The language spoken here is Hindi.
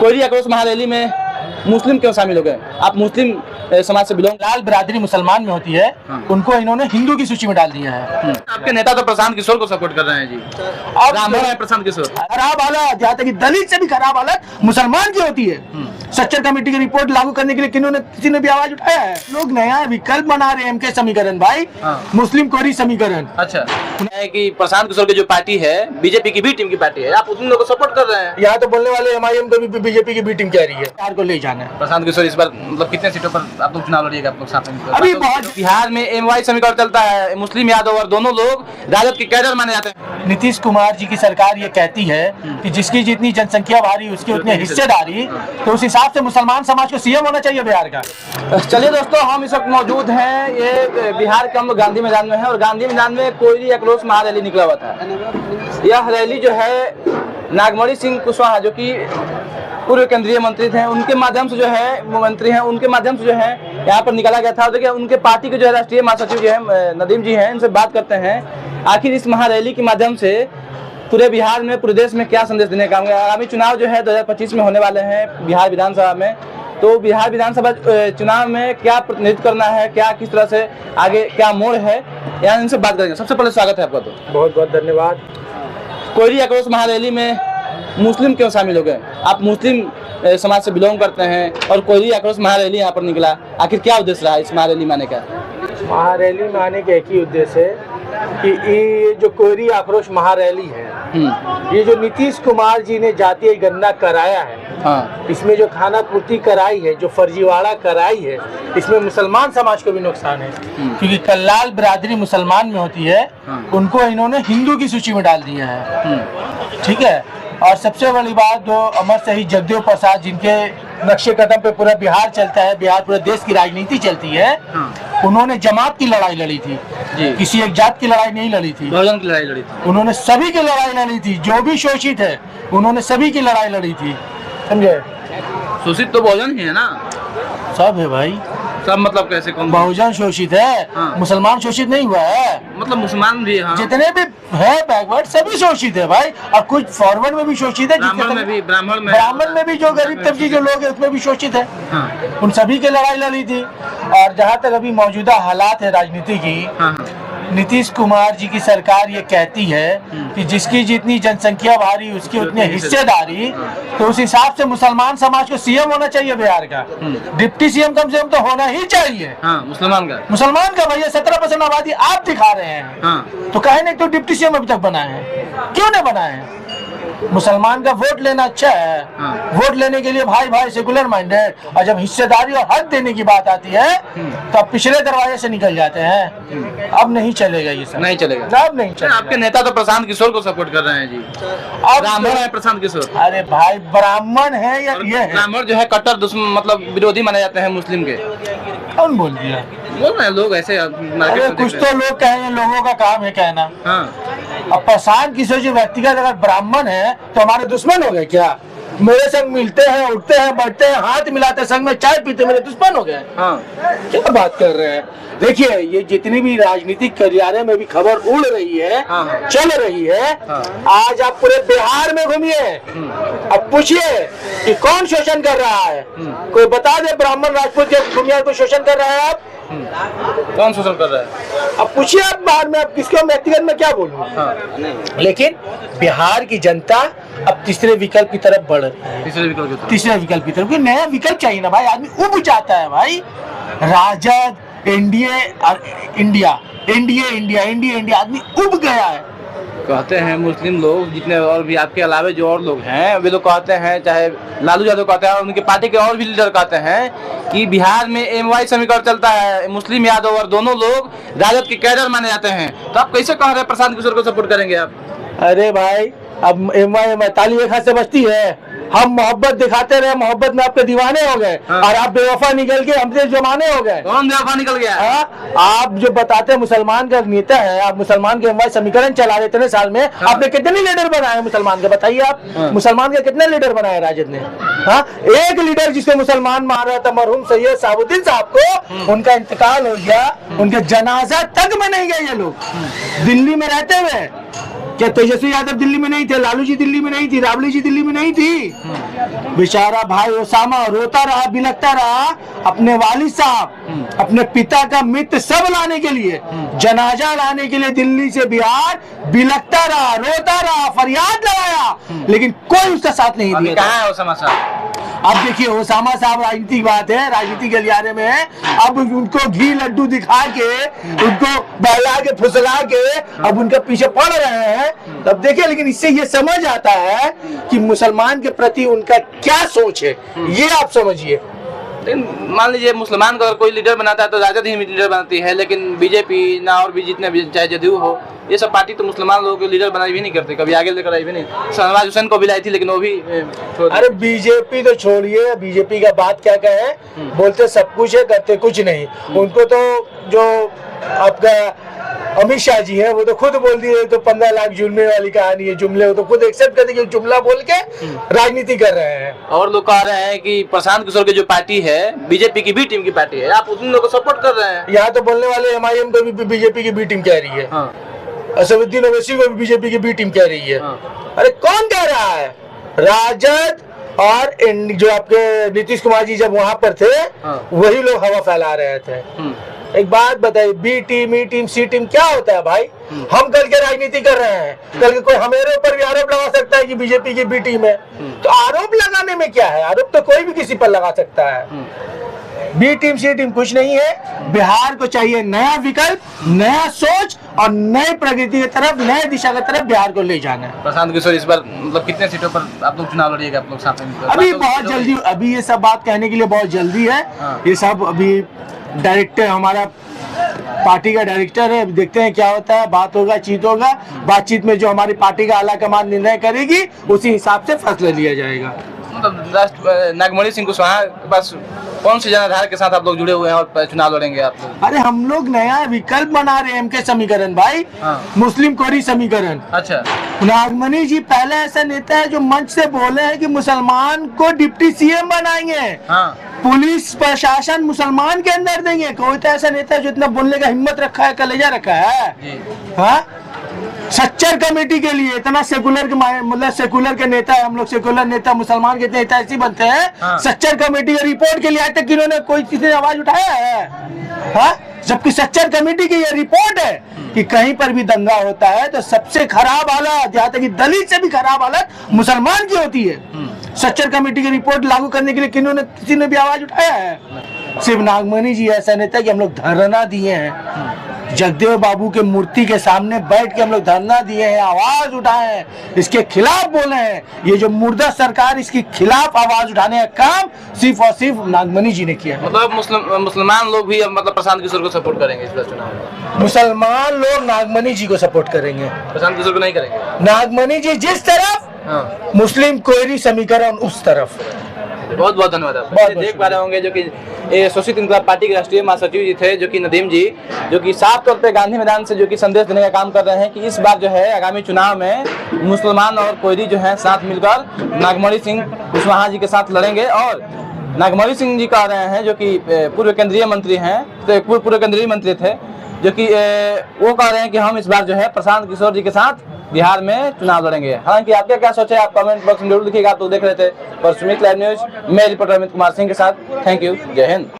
कोयरी आक्रोश महारैली में मुस्लिम क्यों शामिल हो गए? आप मुस्लिम समाज से बिलोंग। लाल बिरादरी मुसलमान में होती है, उनको इन्होंने हिंदू की सूची में डाल दिया है। आपके नेता तो प्रशांत किशोर को सपोर्ट कर रहे हैं जी। अब ब्राह्मण है प्रशांत किशोर। खराब हालत, यहाँ तक कि दलित से भी खराब हालत मुसलमान की होती है। सच्चर कमेटी की रिपोर्ट लागू करने के लिए किसी ने भी आवाज उठाया है? लोग नया विकल्प बना रहे हैं, एमके समीकरण भाई, मुस्लिम कोरी समीकरण। अच्छा है कि प्रशांत किशोर की जो पार्टी है बीजेपी की बी टीम की पार्टी है, आप उन लोगों को सपोर्ट कर रहे हैं। यहाँ तो बोलने वाले एमआईएम को भी बीजेपी की बी टीम कह रही है, बिहार को ले जाना है। प्रशांत किशोर इस बार मतलब कितने सीटों पर आप लोग चुनाव लड़िएगा? आप लोग साथ में अभी बहुत बिहार में एमवाई समीकरण चलता है, मुस्लिम यादव और दोनों लोग राजद के कैडर माने जाते हैं। नीतीश कुमार जी की सरकार ये कहती है कि जिसकी जितनी जनसंख्या भारी उसकी उतनी हिस्सेदारी, तो उस हिसाब से मुसलमान समाज को सीएम होना चाहिए बिहार का। चलिए दोस्तों, हम इस वक्त मौजूद हैं ये बिहार के हम लोग गांधी मैदान में हैं और गांधी मैदान में कोयरी आक्रोश महारैली निकला हुआ था। यह रैली जो है नागमणि सिंह कुशवाहा जो कि पूर्व केंद्रीय मंत्री थे, उनके माध्यम से जो है मंत्री हैं, उनके माध्यम से जो है यहाँ पर निकाला गया था। और देखिए उनके पार्टी के जो है राष्ट्रीय महासचिव जो है नदीम जी हैं, इनसे बात करते हैं आखिर इस महारैली के माध्यम से पूरे बिहार में पूरे देश में क्या संदेश देने का होगा। आगामी चुनाव जो है 2025 में होने वाले हैं बिहार विधानसभा में, तो बिहार विधानसभा चुनाव में क्या प्रतिनिधित्व करना है, क्या किस तरह से आगे क्या मोड़ है, यहाँ इनसे बात करेंगे। सबसे पहले स्वागत है आपका। तो बहुत बहुत धन्यवाद। कोयरी आक्रोश महारैली में मुस्लिम क्यों शामिल हो गए? आप मुस्लिम समाज से बिलोंग करते हैं और कोयरी आक्रोश महारैली यहाँ पर निकला, आखिर क्या उद्देश्य रहा इस महारैली में आने का? महारैली में आने का एक ही उद्देश्य है कि ये जो कोयरी आक्रोश महारैली है, ये जो नीतीश कुमार जी ने जातीय गणना कराया है, इसमें जो खाना पूर्ति कराई है, जो फर्जीवाड़ा कराई है, इसमें मुसलमान समाज को भी नुकसान है। क्योंकि कल्लाल बिरादरी मुसलमान में होती है, उनको इन्होंने हिंदू की सूची में डाल दिया है। ठीक है। और सबसे बड़ी बात, जो अमर शहीद जगदेव प्रसाद जिनके नक्शे कदम पे पूरा बिहार चलता है, बिहार पूरे देश की राजनीति चलती है, उन्होंने जमात की लड़ाई लड़ी थी जी। किसी एक जात की लड़ाई नहीं लड़ी थी, बहुजन की लड़ाई लड़ी थी। उन्होंने सभी की लड़ाई लड़ी थी, जो भी शोषित है उन्होंने सभी की लड़ाई लड़ी थी। समझे? शोषित तो बहुजन ही है ना? सब है भाई, सब मतलब कैसे? कौन बहुजन शोषित है, मुसलमान शोषित नहीं हुआ है। मतलब मुसलमान भी है, जितने भी है बैकवर्ड सभी शोषित है भाई, और कुछ फॉरवर्ड में भी शोषित है, ब्राह्मण में भी जो गरीब तबके के लोग है उसमें भी शोषित है। उन सभी की लड़ाई लड़ी थी। और जहाँ तक अभी मौजूदा हालात है राजनीति की, नीतीश कुमार जी की सरकार ये कहती है कि जिसकी जितनी जनसंख्या भारी उसकी उतनी हिस्सेदारी, तो उस हिसाब से मुसलमान समाज को सीएम होना चाहिए बिहार का। डिप्टी सीएम कम से कम तो होना ही चाहिए। मुसलमान का भैया 17% आबादी आप दिखा रहे हैं, तो कहे नहीं तो डिप्टी सीएम अभी तक बना है, क्यों नहीं बना है? मुसलमान का वोट लेना अच्छा है, वोट लेने के लिए भाई भाई सेकुलर माइंडेड, और जब हिस्सेदारी और हक देने की बात आती है तो अब पिछले दरवाजे से निकल जाते हैं। अब नहीं चलेगा ये सब, नहीं चलेगा, अब नहीं चलेगा। आपके नेता तो प्रशांत किशोर को सपोर्ट कर रहे हैं जी। ब्राह्मण है प्रशांत किशोर। अरे भाई ब्राह्मण है या ये है? ब्राह्मण जो है कट्टर दुश्मन मतलब विरोधी माने जाते हैं मुस्लिम के। कौन बोल दिया? बोल रहे हैं लोग ऐसे। अरे कुछ तो लोग कहें, लोगों का काम है कहना। अब प्रशांत किशोर जो व्यक्तिगत अगर ब्राह्मण है तो हमारे दुश्मन हो गए क्या? मेरे संग मिलते हैं, उठते हैं, बैठते हैं, हाथ मिलाते हैं, संग में चाय पीते, मेरे दुश्मन हो गए? क्या बात कर रहे हैं? देखिए ये जितनी भी राजनीतिक करियारे में भी खबर उड़ रही है, चल रही है, आज आप पूरे बिहार में घूमिए, अब पूछिए कि कौन शोषण कर रहा है। कोई बता दे ब्राह्मण राजपूत के भूमिया को शोषण कर रहा है? आप कौन शोषण कर रहा है? अब पूछिए आप बाहर में, अब किसको व्यक्तिगत में क्या बोलूं। लेकिन बिहार की जनता अब तीसरे विकल्प की तरफ बढ़ रही है। तीसरे विकल्प की तरफ, नया विकल्प चाहिए ना भाई, आदमी उब जाता है भाई। राजद, एनडीए, इंडिया, आदमी उब गया है। कहते हैं मुस्लिम लोग जितने और भी आपके अलावा जो और लोग हैं वे लोग कहते हैं, चाहे लालू यादव कहते हैं और उनकी पार्टी के और भी लीडर कहते हैं कि बिहार में एमवाई समीकरण चलता है, मुस्लिम यादव और दोनों लोग राजद के कैडर माने जाते हैं। तो आप कैसे कह रहे हैं प्रशांत किशोर को सपोर्ट करेंगे आप? अरे भाई अब एमवाई ताली एक हाथ से बचती है। हम मोहब्बत दिखाते रहे, मोहब्बत में आपके दीवाने हो गए, और आप बेवफा निकल के हमसे जमाने हो गए। कौन बेवफा निकल गया? आप जो बताते हैं मुसलमान का नेता है, आप मुसलमान के एमवाई समीकरण चला रहे इतने साल में, आपने कितने लीडर बनाए मुसलमान के? बताइए आप, मुसलमान के कितने लीडर बनाए राजद ने? एक लीडर जिसको मुसलमान मार रहा था मरहूम सैयद साबुद्दीन साहब को, उनका इंतकाल हो गया, उनके जनाजा तक में नहीं गए ये लोग। दिल्ली में रहते हुए क्या तेजस्वी यादव दिल्ली में नहीं थे, लालू जी दिल्ली में नहीं थी, राबड़ी जी दिल्ली में नहीं थी? बेचारा भाई ओसामा रोता रहा, बिलखता रहा, अपने वालिद साहब, अपने पिता का मित्र सब लाने के लिए, जनाजा लाने के लिए दिल्ली से बिहार बिलखता रहा, रोता रहा, फरियाद लगाया, लेकिन कोई उसका साथ नहीं दिया। कहाँ है ओसामा साहब? अब देखिए ओसामा साहब राजनीतिक बात है, राजनीति गलियारे में है। अब उनको घी लड्डू दिखा के, उनको बहला के फुसला के अब उनके पीछे पड़ रहे हैं। तब देखिए, लेकिन इससे ये समझ आता है कि मुसलमान के प्रति उनका क्या सोच है, ये आप समझिए। मान लीजिए मुसलमान को अगर कोई लीडर बनाता है तो राजद ही लीडर बनाती है, लेकिन बीजेपी ना और भी जितने भी चाहे जदयू हो, ये सब पार्टी तो मुसलमान लोगों के लीडर बनाई भी नहीं करते, कभी आगे लेकर आई भी नहीं। शहनवाज हुसैन को भी लाई थी, लेकिन वो भी अरे बीजेपी तो छोड़िए, बीजेपी का बात क्या कहें, बोलते सब कुछ है करते कुछ नहीं। उनको तो जो आपका अमित शाह जी है वो तो खुद बोल दिए, तो 15 लाख जुमले वाली कहानी है, जुमले वो तो खुद एक्सेप्ट कर दिए, जुमला बोल के राजनीति कर रहे हैं। और लोग कह रहे हैं कि प्रशांत किशोर की जो पार्टी है बीजेपी की बी टीम की पार्टी है, आप उन लोगों को सपोर्ट कर रहे हैं। यहाँ तो बोलने वाले MIM को भी बीजेपी की बी टीम कह रही है, असदुद्दीन ओवैसी को भी बीजेपी की बी टीम कह रही है। अरे कौन कह रहा है? राजद और जो आपके नीतीश कुमार जी जब वहां पर थे वही लोग हवा फैला रहे थे। एक बात बताइए, बी टीम, ई टीम, सी टीम क्या होता है भाई? हम कल के राजनीति कर रहे हैं, कल के कोई हमारे ऊपर भी आरोप लगा सकता है कि बीजेपी की बी टीम है। तो आरोप लगाने में क्या है? आरोप तो कोई भी किसी पर लगा सकता है। बी टीम सी टीम कुछ नहीं है। बिहार को चाहिए नया विकल्प, नया सोच और नई प्रगति की तरफ, नए दिशा की तरफ बिहार को ले जाना है। प्रशांत किशोर इस बार मतलब कितने सीटों पर आप लोग चुनाव लड़िएगा? आप लोग साथ में अभी बहुत जल्दी, अभी ये सब बात कहने के लिए बहुत जल्दी है। ये सब अभी डायरेक्टर, हमारा पार्टी का डायरेक्टर है, देखते हैं क्या होता है, बात होगा, चीत होगा, बातचीत में जो हमारी पार्टी का आला कमान निर्णय करेगी उसी हिसाब से फैसला लिया जाएगा। मतलब नागमणि सिंह कुशवाहा के पास कौन सी जनाधार के साथ आप लोग जुड़े हुए हैं और चुनाव लड़ेंगे आप लोग? अरे हम लोग नया विकल्प बना रहे हैं, MK समीकरण भाई, मुस्लिम कोरी समीकरण। अच्छा, नागमणि जी पहले ऐसा नेता है जो मंच से बोले हैं कि मुसलमान को डिप्टी CM बनाएंगे, पुलिस प्रशासन मुसलमान के अंदर देंगे। कोई तो ऐसा नेता है जो इतना बोलने का हिम्मत रखा है, कलेजा रखा है। हाँ, सच्चर कमेटी के लिए इतना सेकुलर के मतलब सेकुलर के नेता है, हम लोग सेकुलर नेता, मुसलमान के नेता ऐसे बनते हैं। सच्चर कमेटी की रिपोर्ट के लिए आज तक इन्होंने कोई किसी ने आवाज उठाया है? हाँ, जबकि सच्चर कमेटी की ये रिपोर्ट है कि कहीं पर भी दंगा होता है तो सबसे खराब हालत, यहाँ तक कि दलित से भी खराब हालत मुसलमान की होती है। सच्चर कमेटी की रिपोर्ट लागू करने के लिए किसी ने भी आवाज उठाया है? सिर्फ नागमणि जी ऐसा नेता कि हम लोग धरना दिए हैं, जगदेव बाबू के मूर्ति के सामने बैठ के हम लोग धरना दिए हैं, आवाज उठाए हैं, इसके खिलाफ बोले हैं। ये जो मुर्दा सरकार, इसके खिलाफ आवाज उठाने का काम सिर्फ और सिर्फ नागमणि जी ने किया। मतलब मुसलमान लोग भी मतलब प्रशांत किशोर को सपोर्ट करेंगे इस बार चुनाव में? मुसलमान लोग नागमणि जी को सपोर्ट करेंगे, प्रशांत किशोर को नहीं करेंगे। नागमणि जी जिस तरफ, मुस्लिम कोयरी समीकरण उस तरफ। बहुत बहुत धन्यवाद। आप देख पा रहे होंगे जो कि शोषित इंकलाब पार्टी के राष्ट्रीय महासचिव जी थे, जो कि नदीम जी, जो कि साफ तौर पे गांधी मैदान से जो कि संदेश देने का काम कर रहे हैं कि इस बार जो है आगामी चुनाव में मुसलमान और कोयरी जो है साथ मिलकर नागमणि सिंह कुशवाहा जी के साथ लड़ेंगे। और नागमणि सिंह जी कह रहे हैं, जो कि पूर्व केंद्रीय मंत्री हैं, तो पूर्व केंद्रीय मंत्री थे, जो कि वो कह रहे हैं कि हम इस बार जो है प्रशांत किशोर जी के साथ बिहार में चुनाव लड़ेंगे। हालांकि आपका क्या सोचे आप कमेंट बॉक्स में जरूर लिखिएगा। आप लोग देख रहे थे पर सुमित लाइव न्यूज, मैं रिपोर्टर अमित कुमार सिंह के साथ। थैंक यू, जय हिंद।